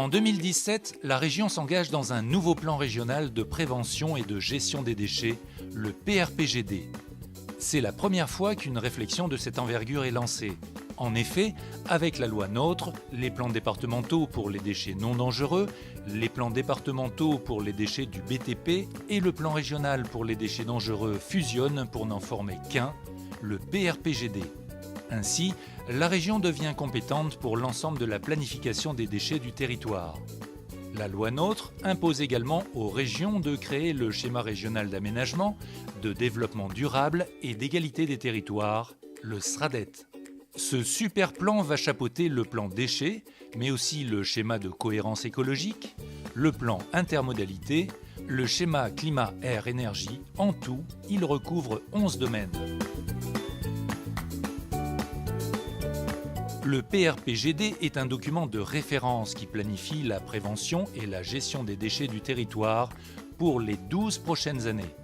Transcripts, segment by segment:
En 2017, la région s'engage dans un nouveau plan régional de prévention et de gestion des déchets, le PRPGD. C'est la première fois qu'une réflexion de cette envergure est lancée. En effet, avec la loi NOTRe, les plans départementaux pour les déchets non dangereux, les plans départementaux pour les déchets du BTP et le plan régional pour les déchets dangereux fusionnent pour n'en former qu'un, le PRPGD. Ainsi, la région devient compétente pour l'ensemble de la planification des déchets du territoire. La loi NOTRe impose également aux régions de créer le schéma régional d'aménagement, de développement durable et d'égalité des territoires, le SRADET. Ce super plan va chapeauter le plan déchets, mais aussi le schéma de cohérence écologique, le plan intermodalité, le schéma climat-air-énergie. En tout, il recouvre 11 domaines. Le PRPGD est un document de référence qui planifie la prévention et la gestion des déchets du territoire pour les 12 prochaines années.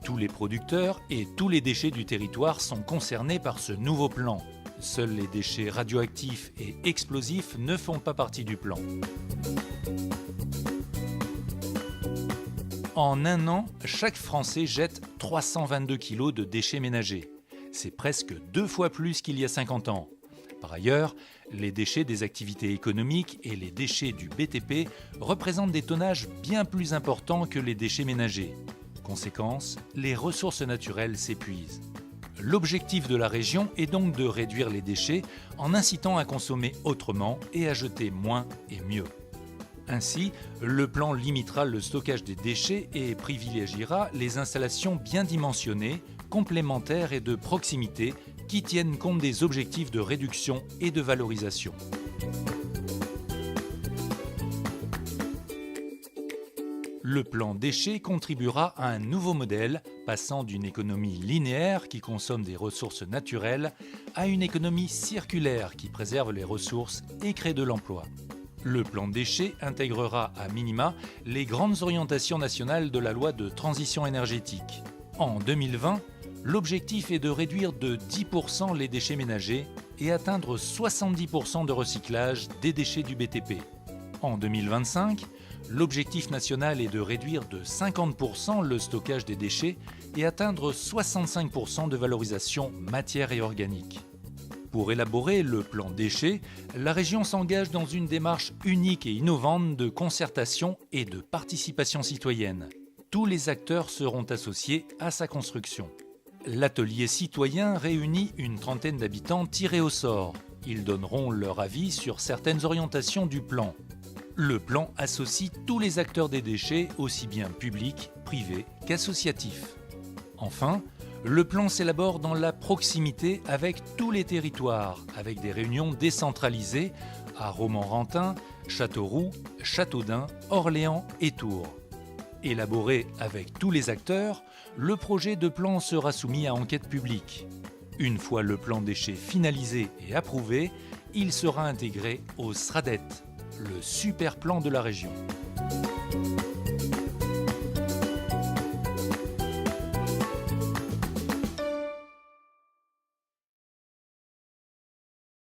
Tous les producteurs et tous les déchets du territoire sont concernés par ce nouveau plan. Seuls les déchets radioactifs et explosifs ne font pas partie du plan. En un an, chaque Français jette 322 kg de déchets ménagers. C'est presque 2 fois plus qu'il y a 50 ans. Par ailleurs, les déchets des activités économiques et les déchets du BTP représentent des tonnages bien plus importants que les déchets ménagers. Conséquence, les ressources naturelles s'épuisent. L'objectif de la région est donc de réduire les déchets en incitant à consommer autrement et à jeter moins et mieux. Ainsi, le plan limitera le stockage des déchets et privilégiera les installations bien dimensionnées, complémentaires et de proximité qui tiennent compte des objectifs de réduction et de valorisation. Le plan déchets contribuera à un nouveau modèle, passant d'une économie linéaire qui consomme des ressources naturelles à une économie circulaire qui préserve les ressources et crée de l'emploi. Le plan déchets intégrera à minima les grandes orientations nationales de la loi de transition énergétique. En 2020, l'objectif est de réduire de 10% les déchets ménagers et atteindre 70% de recyclage des déchets du BTP. En 2025, l'objectif national est de réduire de 50% le stockage des déchets et atteindre 65% de valorisation matière et organique. Pour élaborer le plan déchets, la région s'engage dans une démarche unique et innovante de concertation et de participation citoyenne. Tous les acteurs seront associés à sa construction. L'atelier citoyen réunit une trentaine d'habitants tirés au sort. Ils donneront leur avis sur certaines orientations du plan. Le plan associe tous les acteurs des déchets, aussi bien publics, privés qu'associatifs. Enfin, le plan s'élabore dans la proximité avec tous les territoires, avec des réunions décentralisées à Romorantin, Châteauroux, Châteaudun, Orléans et Tours. Élaboré avec tous les acteurs, le projet de plan sera soumis à enquête publique. Une fois le plan déchets finalisé et approuvé, il sera intégré au SRADET, le super plan de la région.